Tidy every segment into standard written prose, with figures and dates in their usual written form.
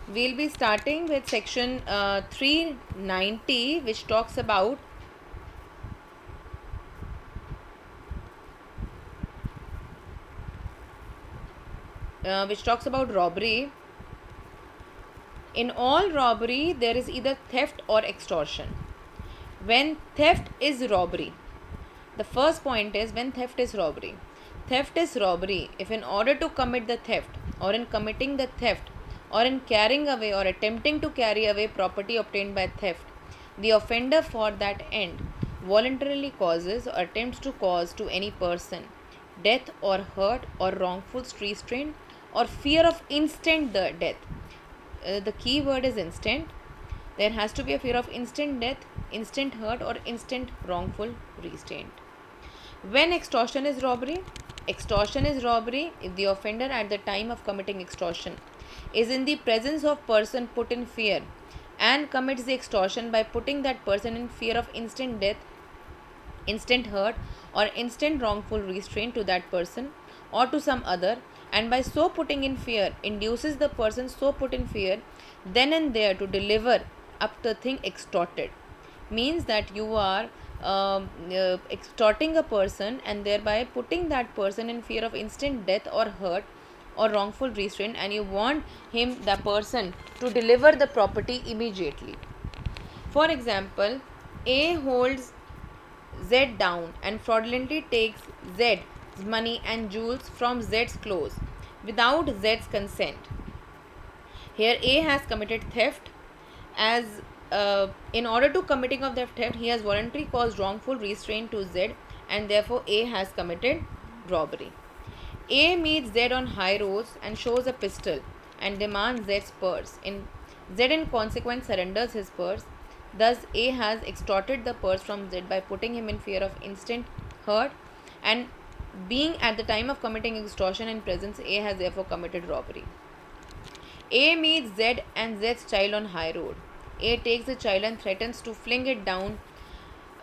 We'll be starting with section 390, which talks about robbery. In all robbery, there is either theft or extortion. When theft is robbery, the first point is when theft is robbery. Theft is robbery if, in order to commit the theft, or in committing the theft, or in carrying away or attempting to carry away property obtained by theft, the offender for that end voluntarily causes or attempts to cause to any person death or hurt or wrongful restraint or fear of instant death. The key word is instant. There has to be a fear of instant death, instant hurt, or instant wrongful restraint. When extortion is robbery? Extortion is robbery if the offender at the time of committing extortion is in the presence of person put in fear and commits the extortion by putting that person in fear of instant death, instant hurt, or instant wrongful restraint to that person or to some other, and by so putting in fear induces the person so put in fear then and there to deliver up the thing extorted. Means that you are extorting a person and thereby putting that person in fear of instant death or hurt or wrongful restraint, and you want the person to deliver the property immediately. For example, A holds Z down and fraudulently takes Z's money and jewels from Z's clothes without Z's consent. Here A has committed theft. As in order to committing of the theft, he has voluntarily caused wrongful restraint to Z, and therefore A has committed robbery. A meets Z on high roads and shows a pistol and demands Z's purse. Z in consequence surrenders his purse. Thus A has extorted the purse from Z by putting him in fear of instant hurt, and being at the time of committing extortion in presence, A has therefore committed robbery. A meets Z and Z's child on high road. A takes the child and threatens to fling it down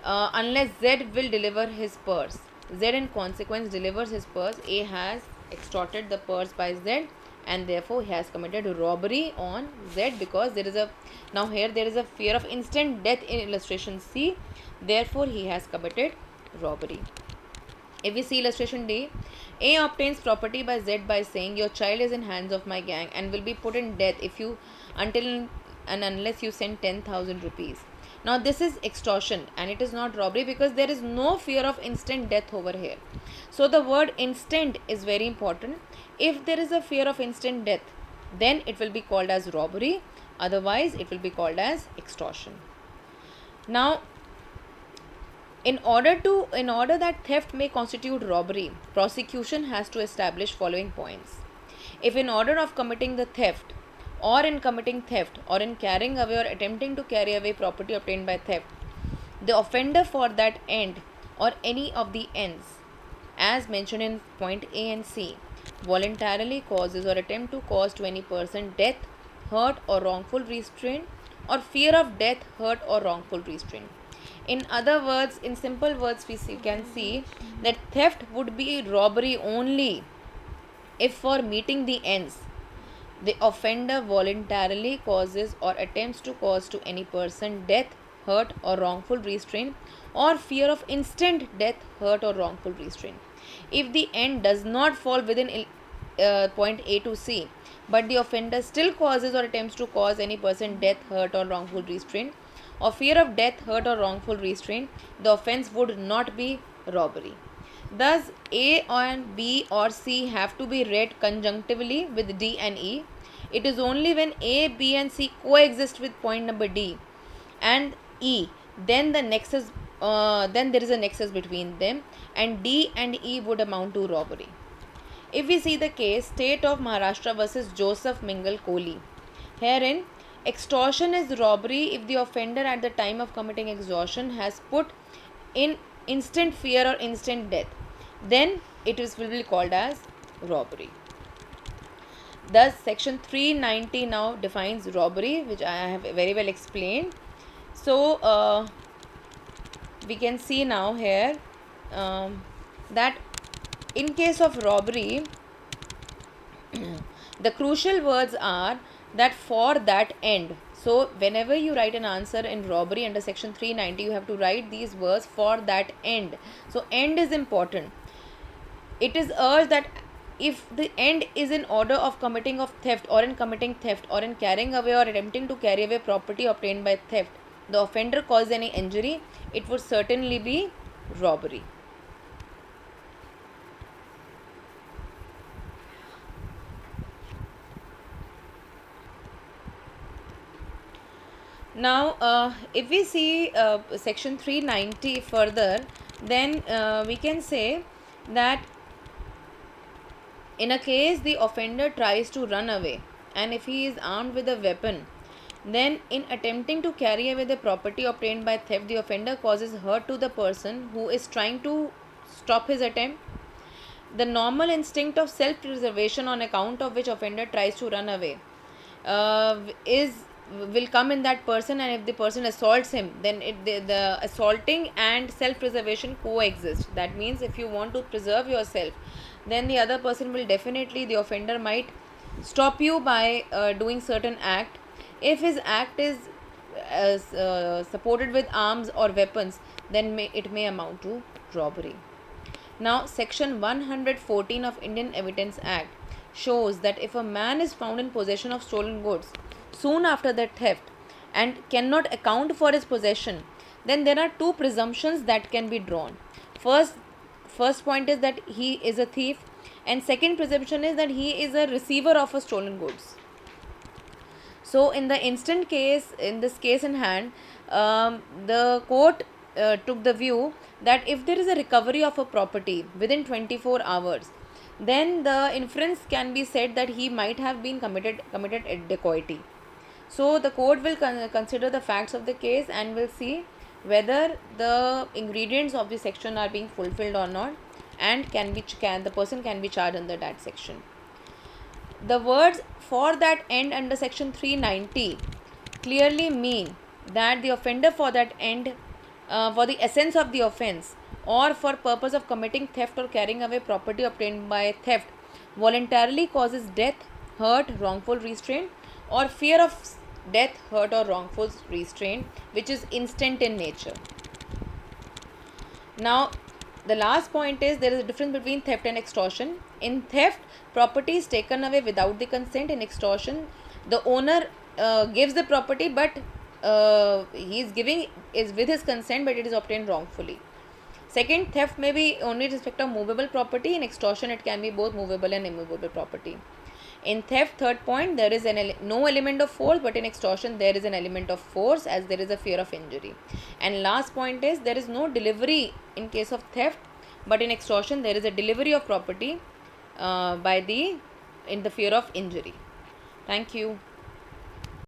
unless Z will deliver his purse. Z in consequence delivers his purse. A has extorted the purse by Z, and therefore he has committed robbery on Z, because there is a fear of instant death in illustration C. Therefore he has committed robbery. If we see illustration D, A obtains property by Z by saying, "Your child is in hands of my gang and will be put in death if you until and unless you send 10,000 rupees." Now this is extortion and it is not robbery, because there is no fear of instant death over here. So the word instant is very important. If there is a fear of instant death, then it will be called as robbery. Otherwise, it will be called as extortion. Now, in order that theft may constitute robbery, prosecution has to establish following points. If in order of committing the theft, or in committing theft, or in carrying away or attempting to carry away property obtained by theft, the offender for that end or any of the ends as mentioned in point A and C voluntarily causes or attempt to cause to any person death, hurt, or wrongful restraint, or fear of death, hurt, or wrongful restraint. In other words, in simple words, can see that theft would be robbery only if, for meeting the ends, the offender voluntarily causes or attempts to cause to any person death, hurt, or wrongful restraint, or fear of instant death, hurt, or wrongful restraint. If the end does not fall within point A to C, but the offender still causes or attempts to cause any person death, hurt, or wrongful restraint, or fear of death, hurt, or wrongful restraint, the offence would not be robbery. Thus, A and B or C have to be read conjunctively with D and E. It is only when A, B, and C coexist with point number D and E, then there is a nexus between them, and D and E would amount to robbery. If we see the case State of Maharashtra versus Joseph Mingle Kohli, herein extortion is robbery if the offender at the time of committing extortion has put in instant fear or instant death, then will be called as robbery. Thus, section 390 now defines robbery, which I have very well explained. So, we can see now here that in case of robbery, the crucial words are that for that end. So whenever you write an answer in robbery under section 390, you have to write these words, for that end. So end is important. It is urged that if the end is in order of committing of theft, or in committing theft, or in carrying away or attempting to carry away property obtained by theft, the offender caused any injury, it would certainly be robbery. Now, if we see section 390 further, then we can say that in a case the offender tries to run away, and if he is armed with a weapon, then in attempting to carry away the property obtained by theft, the offender causes hurt to the person who is trying to stop his attempt. The normal instinct of self-preservation on account of which offender tries to run away is will come in that person, and if the person assaults him, then the assaulting and self-preservation coexist. That means if you want to preserve yourself, then the other person will definitely, the offender might stop you by doing certain act. If his act is supported with arms or weapons, then it may amount to robbery. Now, section 114 of Indian Evidence Act shows that if a man is found in possession of stolen goods soon after the theft and cannot account for his possession, then there are two presumptions that can be drawn. First point is that he is a thief, and second presumption is that he is a receiver of a stolen goods. So in this case in hand, the court took the view that if there is a recovery of a property within 24 hours, then the inference can be said that he might have been committed a dacoity. So the court will consider the facts of the case and will see whether the ingredients of the section are being fulfilled or not, and the person can be charged under that section. The words for that end under section 390 clearly mean that the offender for that end, for the essence of the offence, or for purpose of committing theft or carrying away property obtained by theft, voluntarily causes death, hurt, wrongful restraint, or fear of death, hurt, or wrongful restraint, which is instant in nature. Now, the last point is there is a difference between theft and extortion. In theft, property is taken away without the consent. In extortion, the owner gives the property, but he is giving is with his consent, but it is obtained wrongfully. Second, theft may be only in respect of movable property. In extortion, it can be both movable and immovable property. In theft, third point, there is no element of force, but in extortion there is an element of force, as there is a fear of injury. And last point is there is no delivery in case of theft, but in extortion there is a delivery of property in the fear of injury. Thank you.